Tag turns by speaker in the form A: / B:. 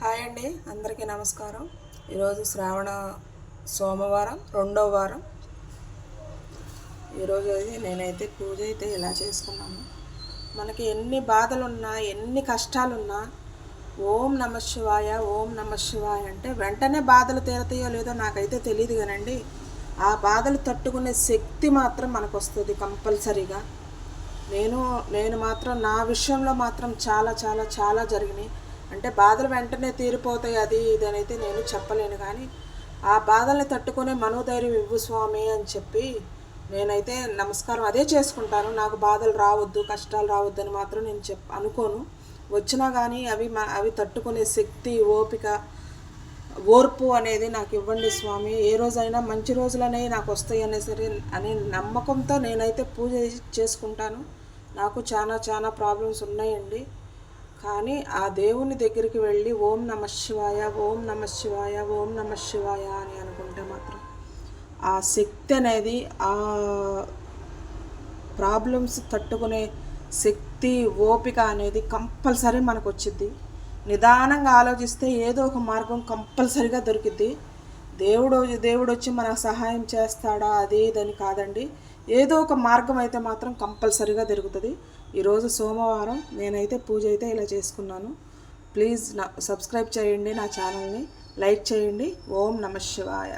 A: Hi అండి, అందరికీ నమస్కారం. ఈరోజు శ్రావణ సోమవారం, రెండో వారం. ఈరోజు నేనైతే పూజ అయితే ఇలా చేసుకున్నాను. మనకి ఎన్ని బాధలున్నా, ఎన్ని కష్టాలున్నా ఓం నమ శివాయ, ఓం నమ శివాయ అంటే వెంటనే బాధలు తీరతాయో లేదో నాకైతే తెలియదు కానండి, ఆ బాధలు తట్టుకునే శక్తి మాత్రం మనకు వస్తుంది కంపల్సరీగా. నేను మాత్రం నా విషయంలో మాత్రం చాలా చాలా చాలా జరిగినాయి. అంటే బాధలు వెంటనే తీరిపోతాయి అది ఇది అయితే నేను చెప్పలేను, కానీ ఆ బాధల్ని తట్టుకునే మనోధైర్యం ఇవ్వు స్వామి అని చెప్పి నేనైతే నమస్కారం అదే చేసుకుంటాను. నాకు బాధలు రావద్దు, కష్టాలు రావద్దని మాత్రం నేను అనుకోను. వచ్చినా కానీ అవి తట్టుకునే శక్తి, ఓపిక, ఓర్పు అనేది నాకు ఇవ్వండి స్వామి. ఏ రోజైనా మంచి రోజులనే నాకు వస్తాయి సరే అనే నమ్మకంతో నేనైతే పూజ చేసుకుంటాను. నాకు చాలా చాలా ప్రాబ్లమ్స్ ఉన్నాయండి, కానీ ఆ దేవుని దగ్గరికి వెళ్ళి ఓం నమ శివాయ, ఓం నమ శివాయ, ఓం నమ శివాయ అని అనుకుంటే మాత్రం ఆ శక్తి అనేది, ఆ ప్రాబ్లమ్స్ తట్టుకునే శక్తి, ఓపిక అనేది కంపల్సరీ మనకు వచ్చింది. నిదానంగా ఆలోచిస్తే ఏదో ఒక మార్గం కంపల్సరీగా దొరికిద్ది. దేవుడు వచ్చి మనకు సహాయం చేస్తాడా అది ఇదని కాదండి, ఏదో ఒక మార్గం అయితే మాత్రం కంపల్సరీగా దొరుకుతుంది. ఈరోజు సోమవారం నేనైతే పూజ అయితే ఇలా చేసుకున్నాను. ప్లీజ్ సబ్స్క్రైబ్ చేయండి, నా ఛానల్ని లైక్ చేయండి. ఓం నమ శివాయ.